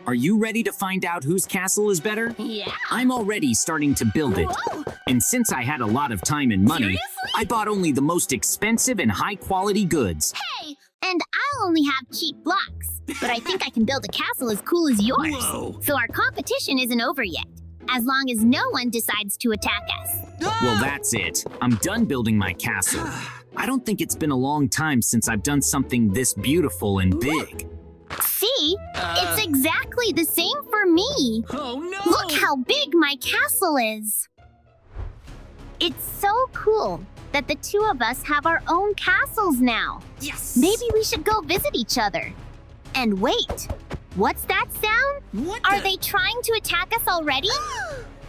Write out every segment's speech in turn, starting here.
Are you ready to find out whose castle is better? Yeah. I'm already starting to build it. Whoa. And since I had a lot of time and money, Seriously? I bought only the most expensive and high-quality goods. Hey, and I'll only have cheap blocks. But I think I can build a castle as cool as yours. Whoa. So our competition isn't over yet, as long as no one decides to attack us. Well, that's it. I'm done building my castle. I don't think it's been a long time since I've done something this beautiful and big. See? It's exactly the same for me. Oh no! Look how big my castle is. It's so cool that the two of us have our own castles now. Yes! Maybe we should go visit each other. And wait, what's that sound? What Are the- they trying to attack us already?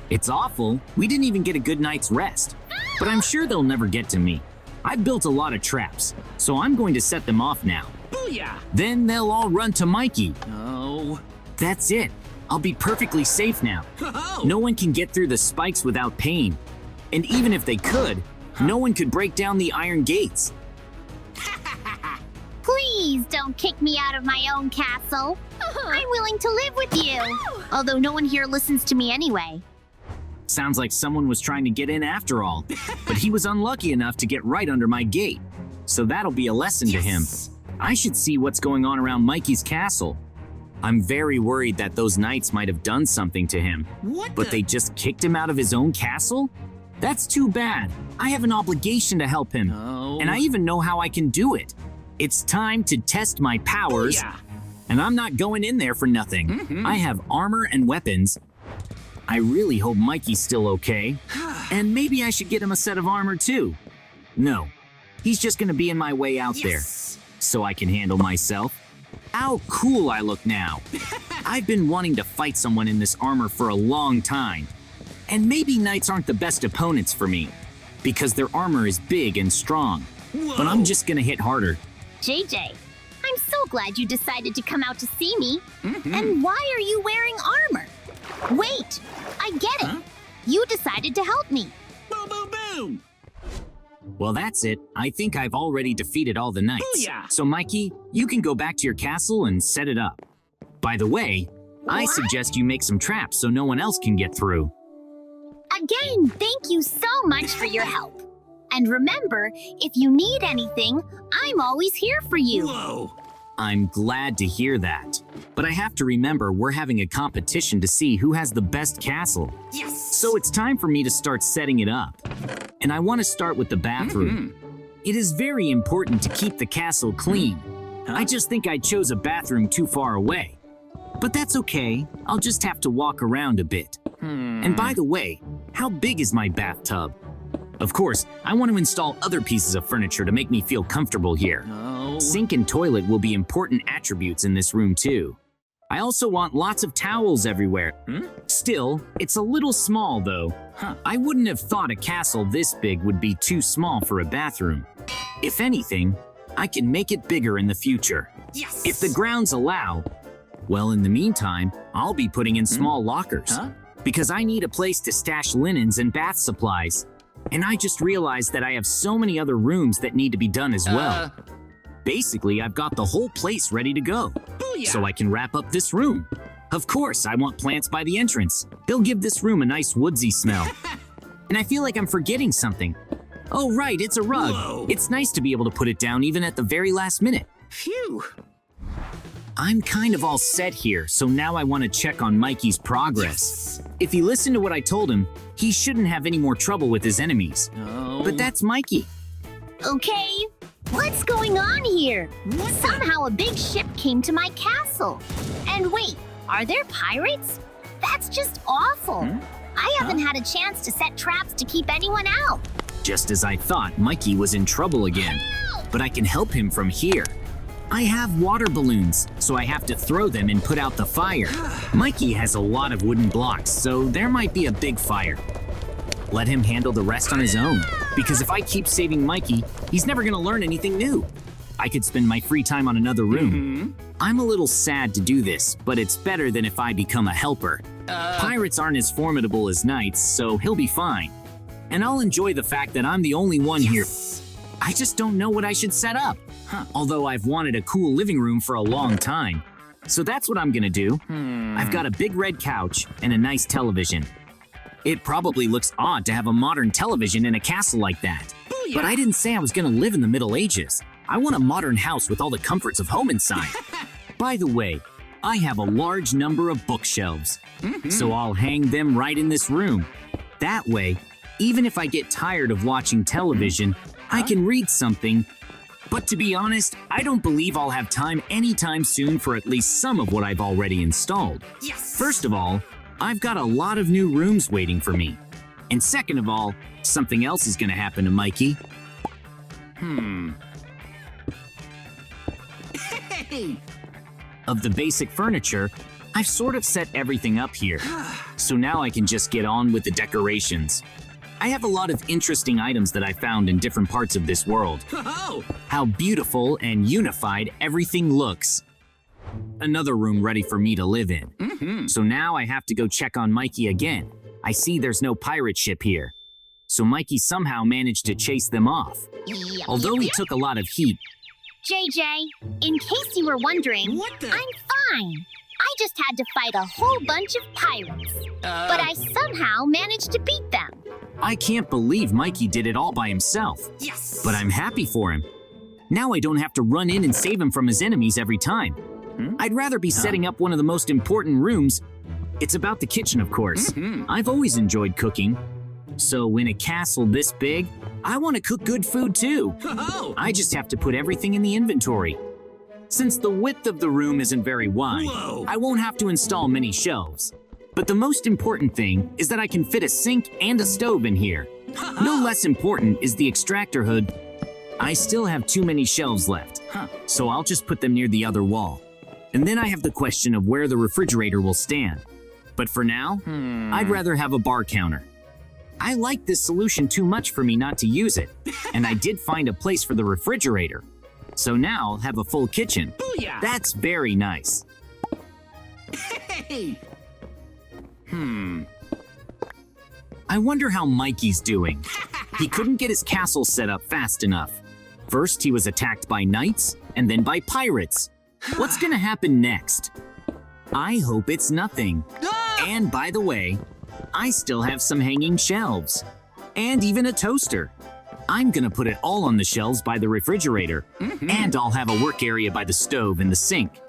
It's awful. We didn't even get a good night's rest. But I'm sure they'll never get to me. I've built a lot of traps, so I'm going to set them off now. Booyah! Then they'll all run to Mikey. Oh. That's it. I'll be perfectly safe now. Oh. No one can get through the spikes without pain. And even if they could, no one could break down the iron gates. Please don't kick me out of my own castle. I'm willing to live with you. Although no one here listens to me anyway. Sounds like someone was trying to get in after all. But he was unlucky enough to get right under my gate. So that'll be a lesson to him. Yes. I should see what's going on around Mikey's castle. I'm very worried that those knights might have done something to him. What But the- they just kicked him out of his own castle? That's too bad. I have an obligation to help him. Oh. And I even know how I can do it. It's time to test my powers. Booyah. And I'm not going in there for nothing. Mhm. I have armor and weapons. I really hope Mikey's still okay. And maybe I should get him a set of armor too. No, he's just gonna be in my way out there. Yes. So I can handle myself. How cool I look now. I've been wanting to fight someone in this armor for a long time. And maybe knights aren't the best opponents for me, because their armor is big and strong. But I'm just gonna hit harder. JJ, I'm so glad you decided to come out to see me. Mhm. And why are you wearing armor? Wait, I get it. Huh? You decided to help me. Boom, boom, boom! Well, that's it. I think I've already defeated all the knights. Booyah! So, Mikey, you can go back to your castle and set it up. By the way, I What? suggest you make some traps so no one else can get through. Again, thank you so much for your help. And remember, if you need anything, I'm always here for you. Whoa! I'm glad to hear that. But I have to remember we're having a competition to see who has the best castle. Yes! So it's time for me to start setting it up. And I want to start with the bathroom. It is very important to keep the castle clean. I just think I chose a bathroom too far away. But that's okay. I'll just have to walk around a bit. And by the way, how big is my bathtub? Of course, I want to install other pieces of furniture to make me feel comfortable here. Oh. Sink and toilet will be important attributes in this room too. I also want lots of towels everywhere. Still, it's a little small though. Huh. I wouldn't have thought a castle this big would be too small for a bathroom. If anything, I can make it bigger in the future. Yes! If the grounds allow. Well, in the meantime, I'll be putting in small lockers. Huh? Because I need a place to stash linens and bath supplies. And I just realized that I have so many other rooms that need to be done as well. Basically, I've got the whole place ready to go. Booyah! So I can wrap up this room. Of course, I want plants by the entrance. They'll give this room a nice woodsy smell. And I feel like I'm forgetting something. Oh, right, it's a rug. Whoa. It's nice to be able to put it down even at the very last minute. Phew! I'm kind of all set here, so now I want to check on Mikey's progress. If he listened to what I told him, he shouldn't have any more trouble with his enemies. Oh. But that's Mikey. Okay, what's going on here? What the- Somehow a big ship came to my castle. And wait, are there pirates? That's just awful. I haven't had a chance to set traps to keep anyone out. Just as I thought, Mikey was in trouble again. But I can help him from here. I have water balloons, so I have to throw them and put out the fire. Mikey has a lot of wooden blocks, so there might be a big fire. Let him handle the rest on his own, because if I keep saving Mikey, he's never gonna learn anything new. I could spend my free time on another room. I'm a little sad to do this, but it's better than if I become a helper. Pirates aren't as formidable as knights, so he'll be fine. And I'll enjoy the fact that I'm the only one here. I just don't know what I should set up. Although I've wanted a cool living room for a long time. So that's what I'm gonna do. I've got a big red couch and a nice television. It probably looks odd to have a modern television in a castle like that. Booyah! But I didn't say I was gonna live in the Middle Ages. I want a modern house with all the comforts of home inside. By the way, I have a large number of bookshelves. So I'll hang them right in this room. That way, even if I get tired of watching television, I can read something. But to be honest, I don't believe I'll have time anytime soon for at least some of what I've already installed. Yes! First of all, I've got a lot of new rooms waiting for me. And second of all, something else is gonna happen to Mikey. Hey! Of the basic furniture, I've sort of set everything up here. So now I can just get on with the decorations. I have a lot of interesting items that I found in different parts of this world. Oh! How beautiful and unified everything looks. Another room ready for me to live in. So now I have to go check on Mikey again. I see there's no pirate ship here. So Mikey somehow managed to chase them off. Although he took a lot of heat. JJ, in case you were wondering, What the? I'm fine. I just had to fight a whole bunch of pirates. But I somehow managed to beat them. I can't believe Mikey did it all by himself. Yes! But I'm happy for him. Now I don't have to run in and save him from his enemies every time. I'd rather be setting up one of the most important rooms. It's about the kitchen, of course. I've always enjoyed cooking. So in a castle this big, I want to cook good food too. Oh! I just have to put everything in the inventory. Since the width of the room isn't very wide, Whoa. I won't have to install many shelves. But the most important thing is that I can fit a sink and a stove in here. No less important is the extractor hood. I still have too many shelves left, so I'll just put them near the other wall. And then I have the question of where the refrigerator will stand. But for now, I'd rather have a bar counter. I like this solution too much for me not to use it, and I did find a place for the refrigerator. So now I'll have a full kitchen. Booyah! That's very nice. Hey! I wonder how Mikey's doing. He couldn't get his castle set up fast enough. First, he was attacked by knights, and then by pirates. What's gonna happen next? I hope it's nothing. And by the way, I still have some hanging shelves. And even a toaster. I'm gonna put it all on the shelves by the refrigerator. And I'll have a work area by the stove and the sink.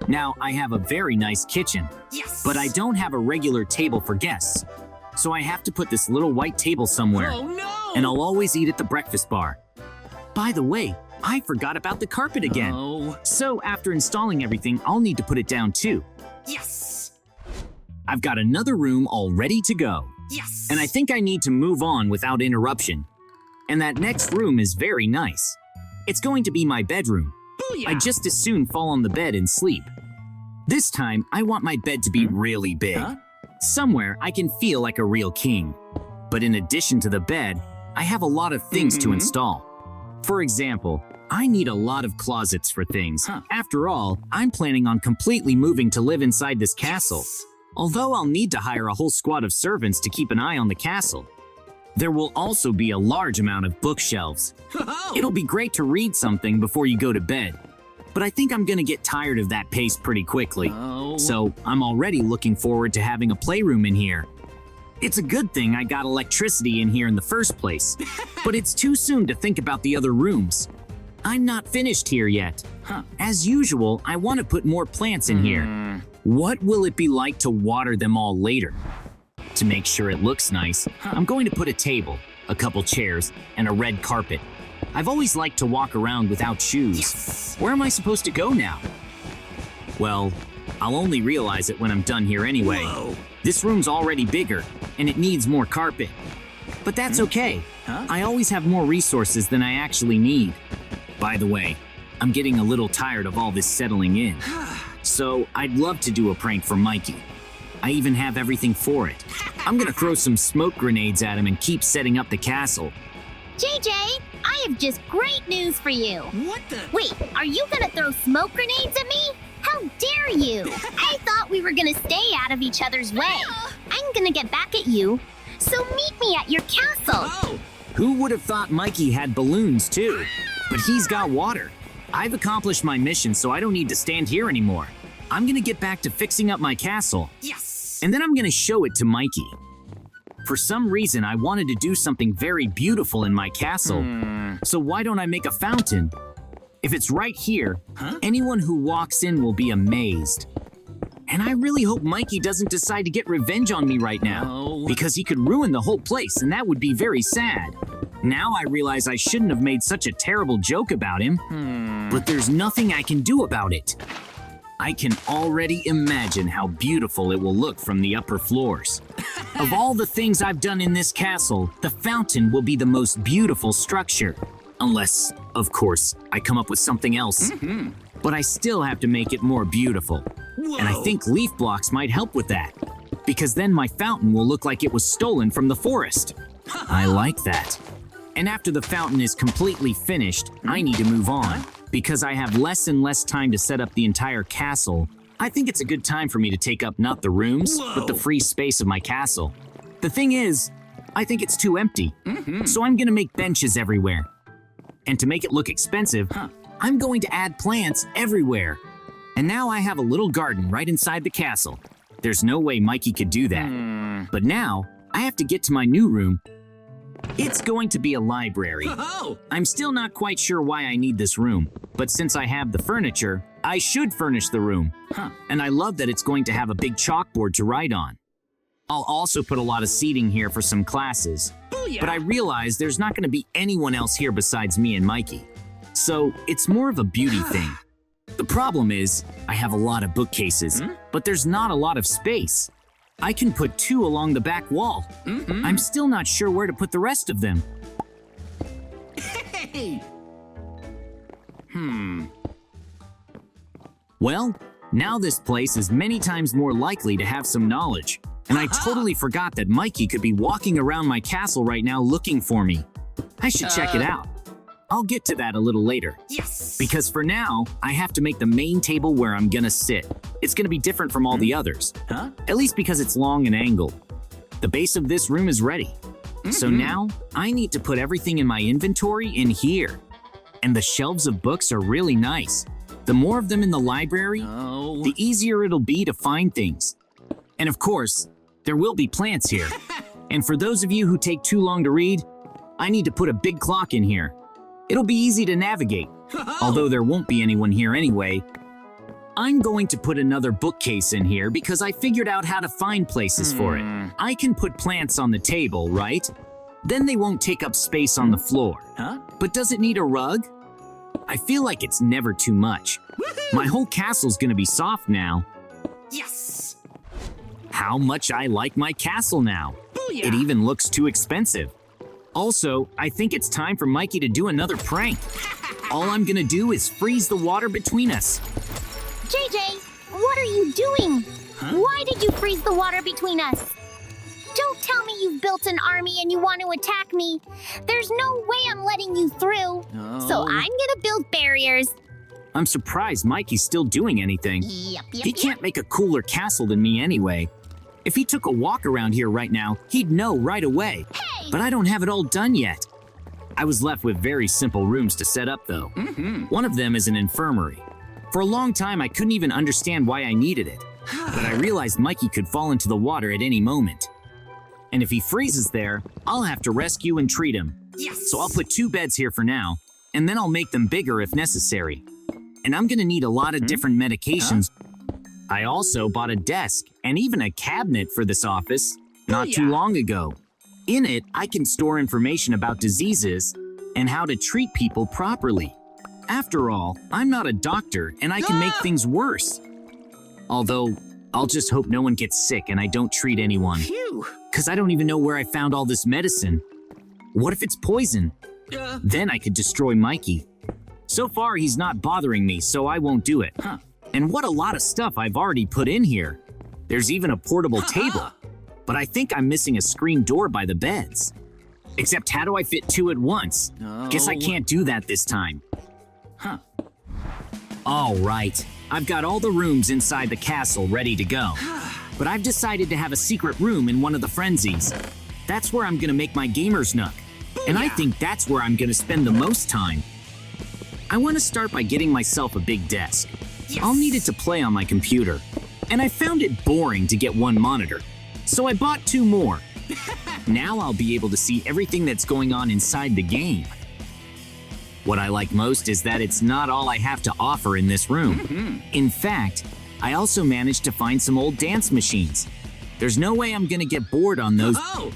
Now, I have a very nice kitchen. Yes! But I don't have a regular table for guests. So I have to put this little white table somewhere. Oh no! And I'll always eat at the breakfast bar. By the way, I forgot about the carpet again. Oh. So after installing everything, I'll need to put it down too. Yes! I've got another room all ready to go. Yes! And I think I need to move on without interruption. And that next room is very nice. It's going to be my bedroom. Booyah! I'd just as soon fall on the bed and sleep. This time, I want my bed to be really big. Somewhere I can feel like a real king. But in addition to the bed, I have a lot of things to install. For example, I need a lot of closets for things. After all, I'm planning on completely moving to live inside this castle. Yes. Although I'll need to hire a whole squad of servants to keep an eye on the castle. There will also be a large amount of bookshelves. Oh! It'll be great to read something before you go to bed. But I think I'm gonna get tired of that pace pretty quickly. Oh. So I'm already looking forward to having a playroom in here. It's a good thing I got electricity in here in the first place. But it's too soon to think about the other rooms. I'm not finished here yet. As usual, I want to put more plants in here. What will it be like to water them all later? To make sure it looks nice, I'm going to put a table, a couple chairs, and a red carpet. I've always liked to walk around without shoes. Yes. Where am I supposed to go now? Well, I'll only realize it when I'm done here anyway. Whoa. This room's already bigger, and it needs more carpet. But that's okay. I always have more resources than I actually need. By the way, I'm getting a little tired of all this settling in. So I'd love to do a prank for Mikey. I even have everything for it. I'm gonna throw some smoke grenades at him and keep setting up the castle. JJ, I have just great news for you. What the? Wait, are you gonna throw smoke grenades at me? How dare you? I thought we were gonna stay out of each other's way. I'm gonna get back at you, so meet me at your castle. Oh! Who would have thought Mikey had balloons too? But he's got water. I've accomplished my mission, so I don't need to stand here anymore. I'm gonna get back to fixing up my castle, Yes. and then I'm gonna show it to Mikey. For some reason, I wanted to do something very beautiful in my castle, so why don't I make a fountain? If it's right here, anyone who walks in will be amazed. And I really hope Mikey doesn't decide to get revenge on me right now, No. because he could ruin the whole place, and that would be very sad. Now I realize I shouldn't have made such a terrible joke about him, but there's nothing I can do about it. I can already imagine how beautiful it will look from the upper floors. Of all the things I've done in this castle, the fountain will be the most beautiful structure. Unless, of course, I come up with something else. But I still have to make it more beautiful. And I think leaf blocks might help with that, because then my fountain will look like it was stolen from the forest. I like that. And after the fountain is completely finished, I need to move on. Because I have less and less time to set up the entire castle, I think it's a good time for me to take up not the rooms, but the free space of my castle. The thing is, I think it's too empty, so I'm gonna make benches everywhere. And to make it look expensive, I'm going to add plants everywhere. And now I have a little garden right inside the castle. There's no way Mikey could do that. But now, I have to get to my new room. It's going to be a library. Oh. I'm still not quite sure why I need this room, but since I have the furniture, I should furnish the room. And I love that it's going to have a big chalkboard to write on. I'll also put a lot of seating here for some classes. Booyah. But I realize there's not going to be anyone else here besides me and Mikey. So it's more of a beauty thing. The problem is, I have a lot of bookcases, but there's not a lot of space. I can put 2 along the back wall. I'm still not sure where to put the rest of them. Hey. Well, now this place is many times more likely to have some knowledge. And I totally forgot that Mikey could be walking around my castle right now looking for me. I should check it out. I'll get to that a little later. Yes. Because for now, I have to make the main table where I'm gonna sit. It's gonna be different from all the others. At least because it's long and angled. The base of this room is ready. So now, I need to put everything in my inventory in here. And the shelves of books are really nice. The more of them in the library, the easier it'll be to find things. And of course, there will be plants here. And for those of you who take too long to read, I need to put a big clock in here. It'll be easy to navigate, although there won't be anyone here anyway. I'm going to put another bookcase in here because I figured out how to find places for it. I can put plants on the table, right? Then they won't take up space on the floor. But does it need a rug? I feel like it's never too much. My whole castle's gonna be soft now. Yes. How much I like my castle now. Booyah. It even looks too expensive. Also, I think it's time for Mikey to do another prank. All I'm gonna do is freeze the water between us. JJ, what are you doing? Why did you freeze the water between us? Don't tell me you've built an army and you want to attack me. There's no way I'm letting you through. So I'm gonna build barriers. I'm surprised Mikey's still doing anything. He can't make a cooler castle than me anyway. If he took a walk around here right now, he'd know right away. Hey! But I don't have it all done yet. I was left with very simple rooms to set up though. One of them is an infirmary. For a long time, I couldn't even understand why I needed it. But I realized Mikey could fall into the water at any moment. And if he freezes there, I'll have to rescue and treat him. Yes. So I'll put 2 beds here for now, and then I'll make them bigger if necessary. And I'm gonna need a lot of different medications. I also bought a desk and even a cabinet for this office not too long ago. In it, I can store information about diseases and how to treat people properly. After all, I'm not a doctor and I can make things worse. Although, I'll just hope no one gets sick and I don't treat anyone. Phew. Because I don't even know where I found all this medicine. What if it's poison? Then I could destroy Mikey. So far, he's not bothering me, so I won't do it. And what a lot of stuff I've already put in here. There's even a portable table. But I think I'm missing a screen door by the beds. Except how do I fit 2 at once? Guess I can't do that this time. All right, I've got all the rooms inside the castle ready to go. But I've decided to have a secret room in one of the frenzies. That's where I'm gonna make my gamer's nook. And I think that's where I'm gonna spend the most time. I wanna start by getting myself a big desk. I'll need it to play on my computer. And I found it boring to get one monitor, so I bought 2 more. Now I'll be able to see everything that's going on inside the game. What I like most is that it's not all I have to offer in this room. In fact, I also managed to find some old dance machines. There's no way I'm gonna get bored on those. Oh!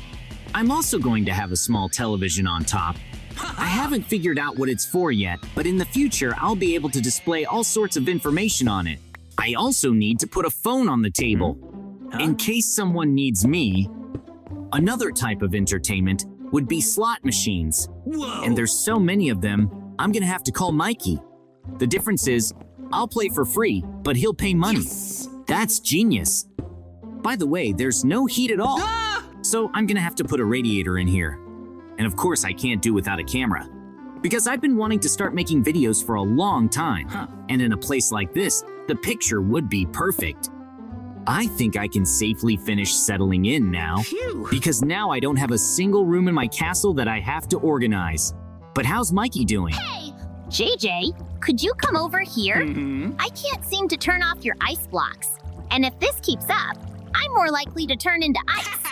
I'm also going to have a small television on top. I haven't figured out what it's for yet, but in the future, I'll be able to display all sorts of information on it. I also need to put a phone on the table, in case someone needs me. Another type of entertainment would be slot machines. Whoa! And there's so many of them, I'm gonna have to call Mikey. The difference is, I'll play for free, but he'll pay money. Yes. That's genius. By the way, there's no heat at all. Ah! So I'm gonna have to put a radiator in here. And of course I can't do without a camera. Because I've been wanting to start making videos for a long time. And in a place like this, the picture would be perfect. I think I can safely finish settling in now. Phew. Because now I don't have a single room in my castle that I have to organize. But how's Mikey doing? Hey, JJ, could you come over here? I can't seem to turn off your ice blocks. And if this keeps up, I'm more likely to turn into ice.